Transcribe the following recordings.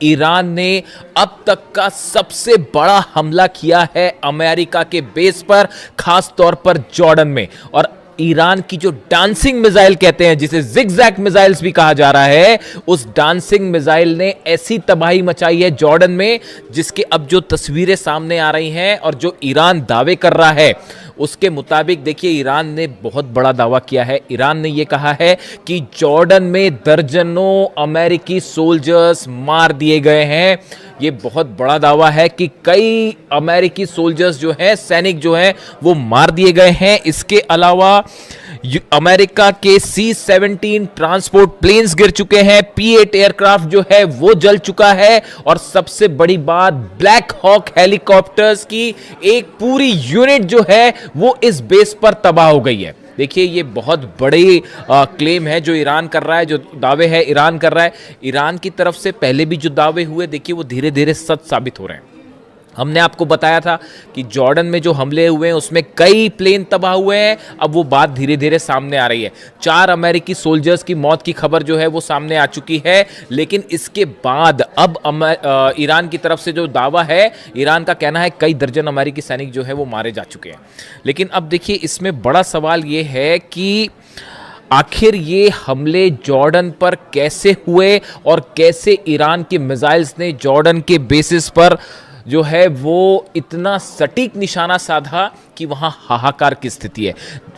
Iran ने अब तक का सबसे बड़ा हमला किया है अमेरिका के बेस पर, खास तौर पर जॉर्डन में। और ईरान की जो डांसिंग मिसाइल कहते हैं, जिसे जिगजैग मिसाइल्स भी कहा जा रहा है, उस डांसिंग मिसाइल ने ऐसी तबाही मचाई है जॉर्डन में, जिसके अब जो तस्वीरें सामने आ रही हैं और जो ईरान दावे कर रहा है उसके मुताबिक देखिए, ईरान ने बहुत बड़ा दावा किया है। ईरान ने यह कहा है कि जॉर्डन में दर्जनों अमेरिकी सोल्जर्स मार दिए गए हैं। ये बहुत बड़ा दावा है कि कई अमेरिकी सोल्जर्स जो हैं, सैनिक जो हैं, वो मार दिए गए हैं। इसके अलावा अमेरिका के C-17 ट्रांसपोर्ट प्लेन्स गिर चुके हैं, P-8 एयरक्राफ्ट जो है वो जल चुका है, और सबसे बड़ी बात, ब्लैक हॉक हेलीकॉप्टर्स की एक पूरी यूनिट जो है वो इस बेस पर तबाह हो गई है। देखिए, ये बहुत बड़ी क्लेम है जो ईरान कर रहा है, जो दावे है ईरान कर रहा है। ईरान की तरफ से पहले भी जो दावे हुए, देखिए वो धीरे धीरे सच साबित हो रहे हैं। हमने आपको बताया था कि जॉर्डन में जो हमले हुए हैं उसमें कई प्लेन तबाह हुए हैं। अब वो बात धीरे धीरे सामने आ रही है। 4 अमेरिकी सोल्जर्स की मौत की खबर जो है वो सामने आ चुकी है, लेकिन इसके बाद अब ईरान की तरफ से जो दावा है, ईरान का कहना है कई दर्जन अमेरिकी सैनिक जो है वो मारे जा चुके हैं। लेकिन अब देखिए, इसमें बड़ा सवाल ये है कि आखिर ये हमले जॉर्डन पर कैसे हुए और कैसे ईरान के मिसाइल्स ने जॉर्डन के बेसिस पर जो है वो इतना सटीक निशाना साधा कि वहां हाहाकार की स्थिति है।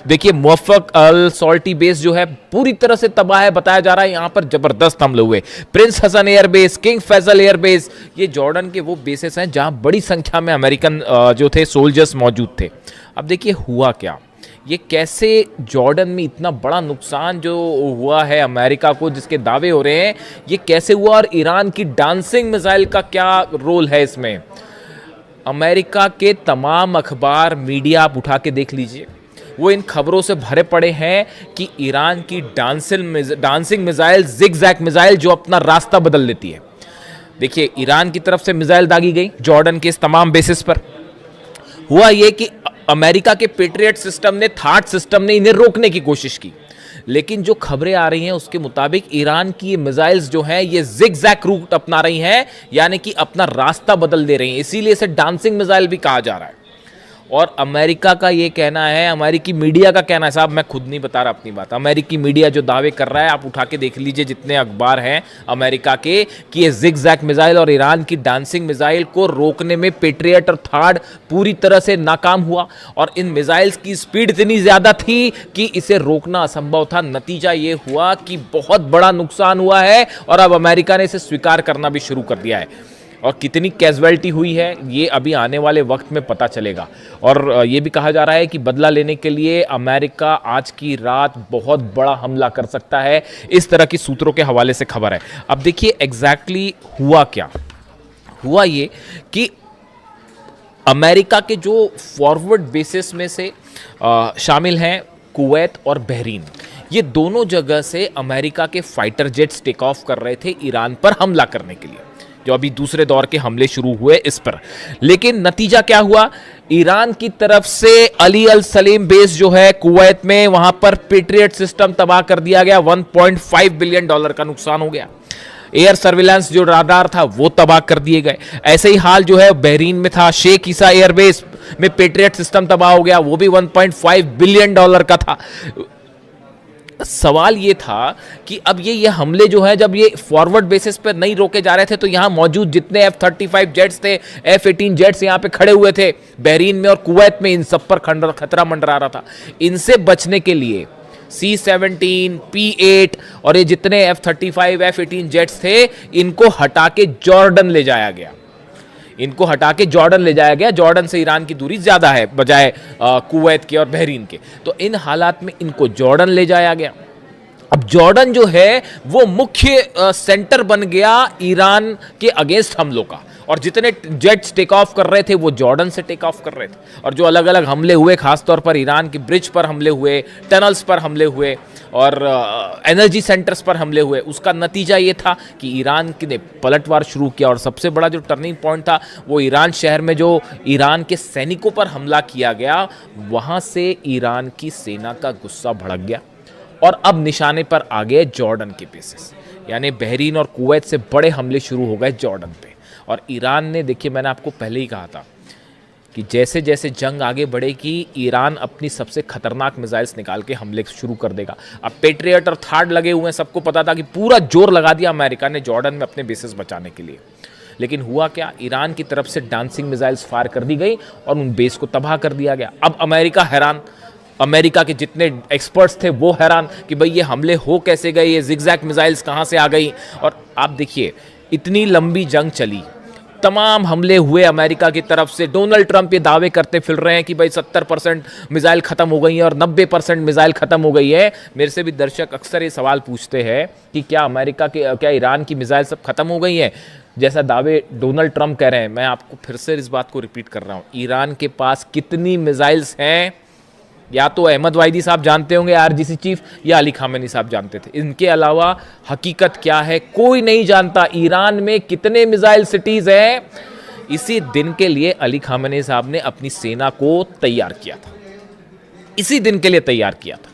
देखिए, मुवफ़्फ़क़ अल सॉल्टी बेस जो है पूरी तरह से तबाह है, बताया जा रहा है। यहां पर जबरदस्त हमले हुए। Prince Hasan airbase, king Faisal airbase, ये जॉर्डन के वो बेसेस हैं जहां बड़ी संख्या में अमेरिकन जो थे सोल्जर्स मौजूद थे। अब देखिए हुआ क्या, ये कैसे जॉर्डन में इतना बड़ा नुकसान जो हुआ है अमेरिका को, जिसके दावे हो रहे हैं, ये कैसे हुआ, और ईरान की डांसिंग मिसाइल का क्या रोल है इसमें। अमेरिका के तमाम अखबार, मीडिया आप उठा के देख लीजिए, वो इन खबरों से भरे पड़े हैं कि ईरान की डांसिंग मिसाइल, जिगजैग मिसाइल, जो अपना रास्ता बदल देती है। देखिए, ईरान की तरफ से मिसाइल दागी गई जॉर्डन के इस तमाम बेसिस पर। हुआ ये कि अमेरिका के पेट्रियट सिस्टम ने, थाट सिस्टम ने इन्हें रोकने की कोशिश की, लेकिन जो खबरें आ रही हैं उसके मुताबिक ईरान की ये मिसाइल्स जो हैं ये जिगजैग रूट अपना रही हैं, यानी कि अपना रास्ता बदल दे रही हैं। इसीलिए इसे डांसिंग मिसाइल भी कहा जा रहा है। और अमेरिका का ये कहना है, अमेरिकी मीडिया का कहना है, साहब मैं खुद नहीं बता रहा अपनी बात, अमेरिकी मीडिया जो दावे कर रहा है, आप उठा के देख लीजिए जितने अखबार हैं अमेरिका के, कि ये जिगजैग मिसाइल और ईरान की डांसिंग मिसाइल को रोकने में पेट्रियट और थाड पूरी तरह से नाकाम हुआ। और इन मिसाइल्स की स्पीड इतनी ज़्यादा थी कि इसे रोकना असंभव था। नतीजा ये हुआ कि बहुत बड़ा नुकसान हुआ है, और अब अमेरिका ने इसे स्वीकार करना भी शुरू कर दिया है। और कितनी कैजुअलिटी हुई है ये अभी आने वाले वक्त में पता चलेगा। और ये भी कहा जा रहा है कि बदला लेने के लिए अमेरिका आज की रात बहुत बड़ा हमला कर सकता है, इस तरह की सूत्रों के हवाले से खबर है। अब देखिए एग्जैक्टली हुआ क्या। हुआ ये कि अमेरिका के जो फॉरवर्ड बेसिस में से शामिल हैं कुवैत और बहरीन, ये दोनों जगह से अमेरिका के फाइटर जेट्स टेक ऑफ कर रहे थे ईरान पर हमला करने के लिए, जो अभी दूसरे दौर के हमले शुरू हुए इस पर। लेकिन नतीजा क्या हुआ, ईरान की तरफ से अली अल सलीम बेस जो है कुवैत में, वहां पर पेट्रियट सिस्टम तबाह कर दिया गया। $1.5 बिलियन का नुकसान हो गया। एयर सर्विलांस जो राडार था वो तबाह कर दिए गए। ऐसे ही हाल जो है बहरीन में था, शेख ईसा एयरबेस में पेट्रियट सिस्टम तबाह हो गया, वो भी $1.5 बिलियन का था। सवाल ये था कि अब ये हमले जो है, जब ये फॉरवर्ड बेसिस पर नहीं रोके जा रहे थे, तो यहां मौजूद जितने F-35 जेट्स थे, F-18 जेट्स यहां पे खड़े हुए थे बहरीन में और कुवैत में, इन सब पर खतरा मंडरा रहा था। इनसे बचने के लिए C-17, P-8 और ये जितने F-35 F-18 जेट्स थे, इनको हटा के जॉर्डन ले जाया गया। जॉर्डन से ईरान की दूरी ज्यादा है बजाय कुवैत के और बहरीन के। तो इन हालात में इनको जॉर्डन ले जाया गया। अब जॉर्डन जो है वो मुख्य सेंटर बन गया ईरान के अगेंस्ट हमलों का, और जितने जेट्स टेक ऑफ कर रहे थे वो जॉर्डन से टेक ऑफ कर रहे थे। और जो अलग अलग हमले हुए, खासतौर पर ईरान की ब्रिज पर हमले हुए, टनल्स पर हमले हुए और एनर्जी सेंटर्स पर हमले हुए, उसका नतीजा ये था कि ईरान ने पलटवार शुरू किया। और सबसे बड़ा जो टर्निंग पॉइंट था वो ईरान शहर में जो ईरान के सैनिकों पर हमला किया गया, वहाँ से ईरान की सेना का गुस्सा भड़क गया और अब निशाने पर आ गए जॉर्डन के बेसिस। यानी बहरीन और कुवैत से बड़े हमले शुरू हो गए जॉर्डन पे। और ईरान ने, देखिए मैंने आपको पहले ही कहा था कि जैसे जैसे जंग आगे बढ़ेगी ईरान अपनी सबसे खतरनाक मिसाइल्स निकाल के हमले शुरू कर देगा। अब पेट्रियट और थार्ड लगे हुए हैं, सबको पता था कि पूरा जोर लगा दिया अमेरिका ने जॉर्डन में अपने बेसेस बचाने के लिए। लेकिन हुआ क्या, ईरान की तरफ से डांसिंग मिसाइल्स फायर कर दी गई और उन बेस को तबाह कर दिया गया। अब अमेरिका हैरान, अमेरिका के जितने एक्सपर्ट्स थे वो हैरान कि भाई ये हमले हो कैसे गए, ये जिगजैग मिसाइल्स कहाँ से आ गई। और आप देखिए इतनी लंबी जंग चली, तमाम हमले हुए अमेरिका की तरफ से। डोनाल्ड ट्रंप ये दावे करते फिर रहे हैं कि भाई 70% मिसाइल ख़त्म हो गई है और 90% मिसाइल ख़त्म हो गई है। मेरे से भी दर्शक अक्सर ये सवाल पूछते हैं कि क्या ईरान की मिसाइल सब खत्म हो गई है, जैसा दावे डोनाल्ड ट्रंप कह रहे हैं। मैं आपको फिर से इस बात को रिपीट कर रहा हूँ, ईरान के पास कितनी मिसाइल्स हैं या तो अहमद वाहिदी साहब जानते होंगे आरजीसी चीफ, या अली खामेनी साहब जानते थे। इनके अलावा हकीकत क्या है कोई नहीं जानता। ईरान में कितने मिसाइल सिटीज हैं, इसी दिन के लिए अली खामेनी साहब ने अपनी सेना को तैयार किया था, इसी दिन के लिए तैयार किया था।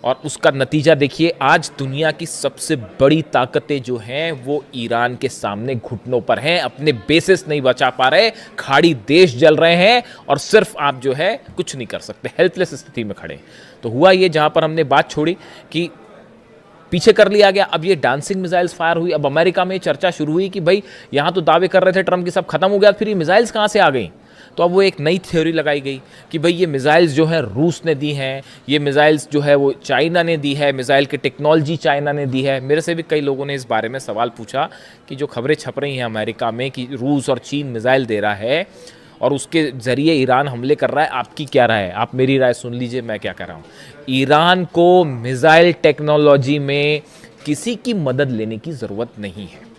और उसका नतीजा देखिए, आज दुनिया की सबसे बड़ी ताकतें जो हैं वो ईरान के सामने घुटनों पर हैं, अपने बेसिस नहीं बचा पा रहे, खाड़ी देश जल रहे हैं और सिर्फ आप जो है कुछ नहीं कर सकते, हेल्पलेस स्थिति में खड़े। तो हुआ ये, जहां पर हमने बात छोड़ी कि पीछे कर लिया गया, अब ये डांसिंग मिसाइल्स फायर हुई। अब अमेरिका में चर्चा शुरू हुई कि भाई यहां तो दावे कर रहे थे ट्रंप की सब खत्म हो गया, फिर ये मिसाइल्स कहां से आ गई। तो अब वो एक नई थ्योरी लगाई गई कि भाई ये मिसाइल्स जो है रूस ने दी हैं, ये मिसाइल्स जो है वो चाइना ने दी है, मिसाइल की टेक्नोलॉजी चाइना ने दी है। मेरे से भी कई लोगों ने इस बारे में सवाल पूछा कि जो खबरें छप रही हैं अमेरिका में कि रूस और चीन मिसाइल दे रहा है और उसके ज़रिए ईरान हमले कर रहा है, आपकी क्या राय है? आप मेरी राय सुन लीजिए, मैं क्या कर रहा हूँ। ईरान को मिसाइल टेक्नोलॉजी में किसी की मदद लेने की ज़रूरत नहीं है।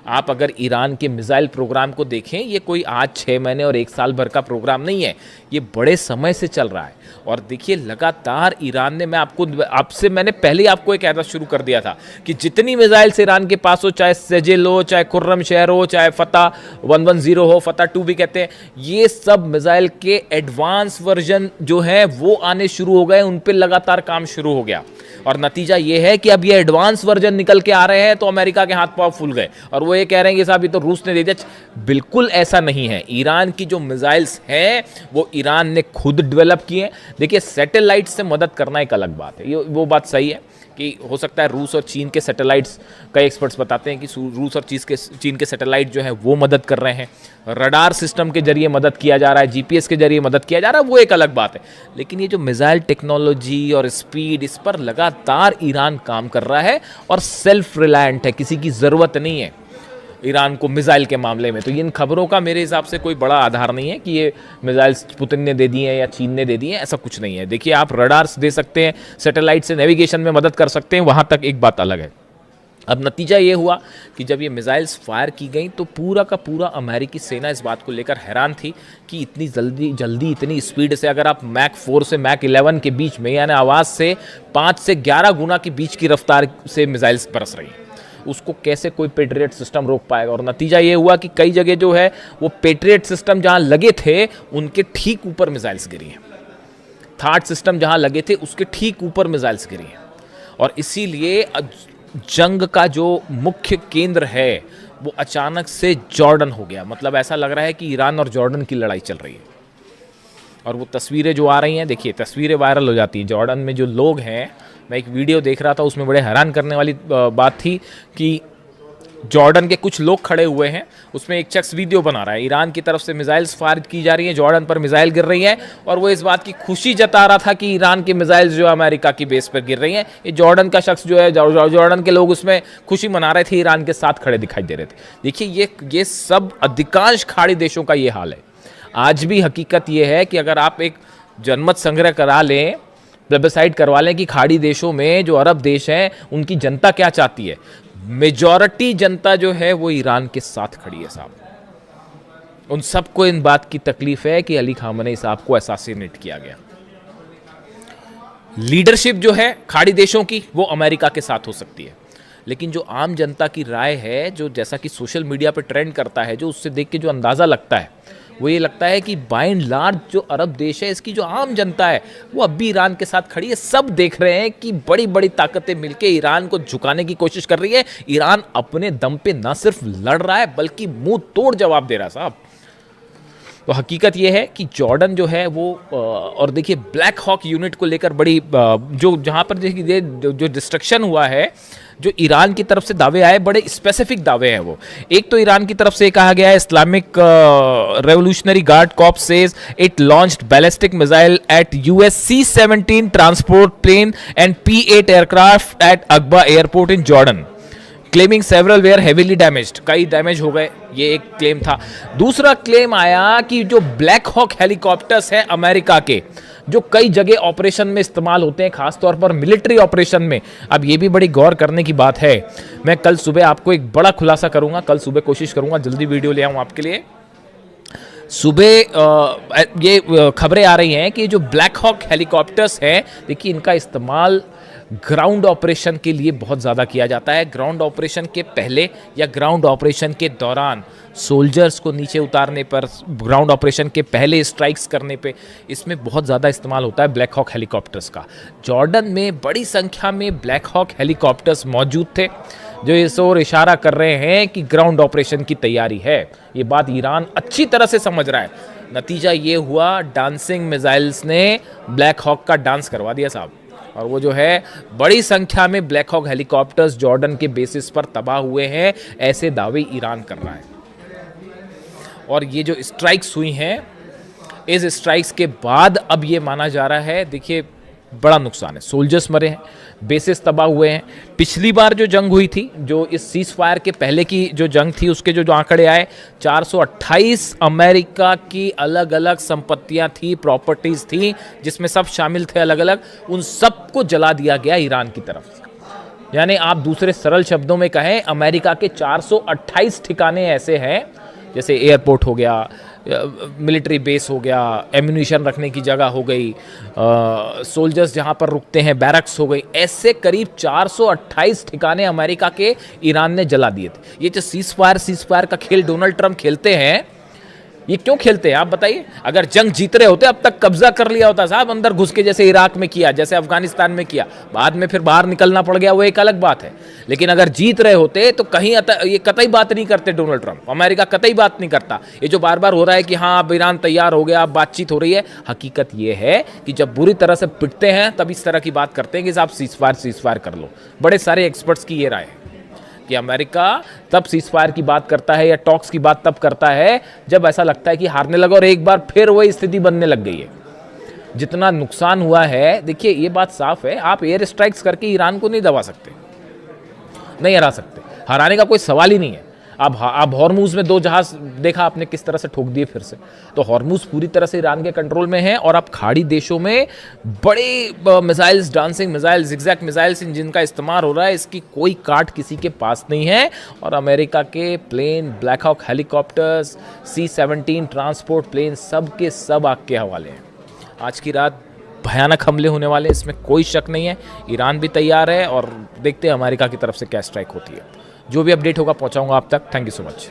आप अगर ईरान के मिसाइल प्रोग्राम को देखें, ये कोई आज 6 महीने और 1 साल भर का प्रोग्राम नहीं है, ये बड़े समय से चल रहा है। और देखिए लगातार ईरान ने, मैंने पहले ही आपको एक कहना शुरू कर दिया था कि जितनी मिसाइल्स ईरान के पास हो, चाहे सेजिल हो, चाहे खुर्रम शहर हो, चाहे फतह 110 हो, फतह 2 भी कहते हैं, ये सब मिसाइल के एडवांस वर्जन जो है वो आने शुरू हो गए, उन पर लगातार काम शुरू हो गया। और नतीजा ये है कि अब ये एडवांस वर्जन निकल के आ रहे हैं तो अमेरिका के हाथ पांव फूल गए और वो ये कह रहे हैं कि साहब ये तो रूस ने दे दिया। बिल्कुल ऐसा नहीं है। ईरान की जो मिसाइल्स हैं वो ईरान ने खुद डेवलप किए हैं। देखिए सैटेलाइट से मदद करना एक अलग बात है, ये वो बात सही है कि हो सकता है रूस और चीन के सैटेलाइट्स, कई एक्सपर्ट्स बताते हैं कि रूस और चीन के सैटेलाइट जो है वो मदद कर रहे हैं, रडार सिस्टम के जरिए मदद किया जा रहा है, जीपीएस के जरिए मदद किया जा रहा है, वो एक अलग बात है। लेकिन ये जो मिसाइल टेक्नोलॉजी और स्पीड, इस पर लगातार ईरान काम कर रहा है और सेल्फ रिलायंट है, किसी की ज़रूरत नहीं है ईरान को मिसाइल के मामले में। तो इन खबरों का मेरे हिसाब से कोई बड़ा आधार नहीं है कि ये मिसाइल्स पुतिन ने दे दी हैं या चीन ने दे दी हैं, ऐसा कुछ नहीं है। देखिए आप रडार्स दे सकते हैं, सैटेलाइट से नेविगेशन में मदद कर सकते हैं, वहाँ तक एक बात अलग है। अब नतीजा ये हुआ कि जब ये मिसाइल्स फायर की गई तो पूरा का पूरा अमेरिकी सेना इस बात को लेकर हैरान थी कि इतनी जल्दी इतनी स्पीड से, अगर आप मैक 4 से मैक 11 के बीच में, यानी आवाज़ से 5 से 11 गुना के बीच की रफ्तार से मिसाइल्स बरस रही हैं, उसको कैसे कोई पेट्रियट सिस्टम रोक पाएगा। और नतीजा ये हुआ कि कई जगह जो है वो पेट्रियट सिस्टम जहां लगे थे उनके ठीक ऊपर मिसाइल्स गिरी हैं, थार्ड सिस्टम जहां लगे थे उसके ठीक ऊपर मिसाइल्स गिरी हैं। और इसीलिए जंग का जो मुख्य केंद्र है वो अचानक से जॉर्डन हो गया। मतलब ऐसा लग रहा है कि ईरान और जॉर्डन की लड़ाई चल रही है। और वो तस्वीरें जो आ रही हैं, देखिए तस्वीरें वायरल हो जाती हैं। जॉर्डन में जो लोग हैं, मैं एक वीडियो देख रहा था उसमें बड़े हैरान करने वाली बात थी कि जॉर्डन के कुछ लोग खड़े हुए हैं, उसमें एक शख्स वीडियो बना रहा है, ईरान की तरफ से मिसाइल्स फायर की जा रही हैं, जॉर्डन पर मिसाइल गिर रही है और वो इस बात की खुशी जता रहा था कि ईरान की मिसाइल्स जो अमेरिका की बेस पर गिर रही हैं। ये जॉर्डन का शख्स जो है, जॉर्डन के लोग उसमें खुशी मना रहे थे, ईरान के साथ खड़े दिखाई दे रहे थे। देखिए ये सब अधिकांश खाड़ी देशों का ये हाल है। आज भी हकीकत ये है कि अगर आप एक जनमत संग्रह करा लें, प्लेबिसाइड करवा लें कि खाड़ी देशों में जो अरब देश हैं उनकी जनता क्या चाहती है, मेजॉरिटी जनता जो है वो ईरान के साथ खड़ी है साहब। उन सबको इन बात की तकलीफ है कि अली खामेनी साहब को असैसिनेट किया गया। लीडरशिप जो है खाड़ी देशों की वो अमेरिका के साथ हो सकती है, लेकिन जो आम जनता की राय है, जो जैसा कि सोशल मीडिया पे ट्रेंड करता है, जो उससे देख के जो अंदाज़ा लगता है वो ये लगता है कि बाय एंड लार्ज जो अरब देश है, इसकी जो आम जनता है वो अब भी ईरान के साथ खड़ी है। सब देख रहे हैं कि बड़ी बड़ी ताकतें मिलकर ईरान को झुकाने की कोशिश कर रही है। ईरान अपने दम पे न सिर्फ लड़ रहा है बल्कि मुंह तोड़ जवाब दे रहा है साहब। तो हकीकत ये है कि जॉर्डन जो है वो और देखिए ब्लैक हॉक यूनिट को लेकर बड़ी जो जहाँ पर देखिए जो डिस्ट्रक्शन हुआ है, जो ईरान की तरफ से दावे आए, बड़े स्पेसिफिक दावे हैं वो। एक तो ईरान की तरफ से कहा गया है Islamic Revolutionary Guard Corps says it launched ballistic missile at US C-17 transport plane and P-8 aircraft at Aqaba airport in Jordan, claiming several were heavily damaged, कई डैमेज हो गए, ये एक क्लेम था। दूसरा क्लेम आया कि जो ब्लैक हॉक हेलीकॉप्टर्स हैं अमेरिका के, जो कई जगह ऑपरेशन में इस्तेमाल होते हैं, खासतौर पर मिलिट्री ऑपरेशन में। अब ये भी बड़ी गौर करने की बात है। मैं कल सुबह आपको एक बड़ा खुलासा करूंगा, कल सुबह कोशिश करूंगा जल्दी वीडियो ले आऊं आपके लिए। सुबह ये खबरें आ रही हैं कि जो ब्लैक हॉक हेलीकॉप्टर्स हैं, देखिए इनका इस्तेमाल ग्राउंड ऑपरेशन के लिए बहुत ज़्यादा किया जाता है। ग्राउंड ऑपरेशन के पहले या ग्राउंड ऑपरेशन के दौरान सोल्जर्स को नीचे उतारने पर, ग्राउंड ऑपरेशन के पहले स्ट्राइक्स करने पे, इसमें बहुत ज़्यादा इस्तेमाल होता है ब्लैक हॉक हेलीकॉप्टर्स का। जॉर्डन में बड़ी संख्या में ब्लैक हॉक हेलीकॉप्टर्स मौजूद थे, जो इस ओर इशारा कर रहे हैं कि ग्राउंड ऑपरेशन की तैयारी है। ये बात ईरान अच्छी तरह से समझ रहा है। नतीजा ये हुआ, डांसिंग मिसाइल्स ने ब्लैक हॉक का डांस करवा दिया साहब। और वो जो है बड़ी संख्या में ब्लैक हॉक हेलीकॉप्टर्स जॉर्डन के बेसिस पर तबाह हुए हैं, ऐसे दावे ईरान कर रहा है। और ये जो स्ट्राइक्स हुई हैं, इस स्ट्राइक्स के बाद अब ये माना जा रहा है, देखिए बड़ा नुकसान है, सोल्जर्स मरे हैं, बेसिस तबाह हुए हैं। पिछली बार जो जंग हुई थी, जो इस सीज फायर के पहले की जो जंग थी, उसके जो आंकड़े आए, 428 अमेरिका की अलग अलग संपत्तियां थी, प्रॉपर्टीज थी, जिसमें सब शामिल थे अलग अलग, उन सबको जला दिया गया ईरान की तरफ से। यानी आप दूसरे सरल शब्दों में कहें, अमेरिका के 428 ठिकाने ऐसे हैं, जैसे एयरपोर्ट हो गया, मिलिट्री बेस हो गया, एम्यूनिशन रखने की जगह हो गई, सोल्जर्स जहां पर रुकते हैं, बैरक्स हो गई, ऐसे करीब 428 ठिकाने अमेरिका के ईरान ने जला दिए थे। ये जो सीज फायर का खेल डोनाल्ड ट्रंप खेलते हैं, ये क्यों खेलते हैं आप बताइए? अगर जंग जीत रहे होते अब तक कब्जा कर लिया होता साहब, अंदर घुस के, जैसे इराक में किया, जैसे अफगानिस्तान में किया, बाद में फिर बाहर निकलना पड़ गया, वो एक अलग बात है। लेकिन अगर जीत रहे होते तो कहीं ये कतई बात नहीं करते डोनाल्ड ट्रंप, अमेरिका कतई बात नहीं करता। ये जो बार बार हो रहा है कि हाँ अब ईरान तैयार हो गया, अब बातचीत हो रही है, हकीकत ये है कि जब बुरी तरह से पिटते हैं तब इस तरह की बात करते हैं कि साहब सीज फायर कर लो। बड़े सारे एक्सपर्ट्स की ये राय है कि अमेरिका तब सीज फायर की बात करता है या टॉक्स की बात तब करता है जब ऐसा लगता है कि हारने लगा, और एक बार फिर वही स्थिति बनने लग गई है। जितना नुकसान हुआ है, देखिए ये बात साफ है, आप एयर स्ट्राइक्स करके ईरान को नहीं दबा सकते, नहीं हरा सकते, हराने का कोई सवाल ही नहीं है। अब हॉर्मूज में 2 जहाज देखा आपने किस तरह से ठोक दिए फिर से, तो हॉर्मूज पूरी तरह से ईरान के कंट्रोल में है। और अब खाड़ी देशों में बड़े missiles, dancing missiles, zigzag missiles, जिनका इस्तेमाल हो रहा है, इसकी कोई काट किसी के पास नहीं है। और अमेरिका के plane, Black Hawk helicopters, C-17 transport plane, सब के सब आग के हवाले हैं। आज की रात भयानक हमले होने वाले, इसमें कोई शक नहीं है। ईरान भी तैयार है और देखते हैं अमेरिका की तरफ से क्या स्ट्राइक होती है। जो भी अपडेट होगा पहुंचाऊंगा आप तक। Thank you so much.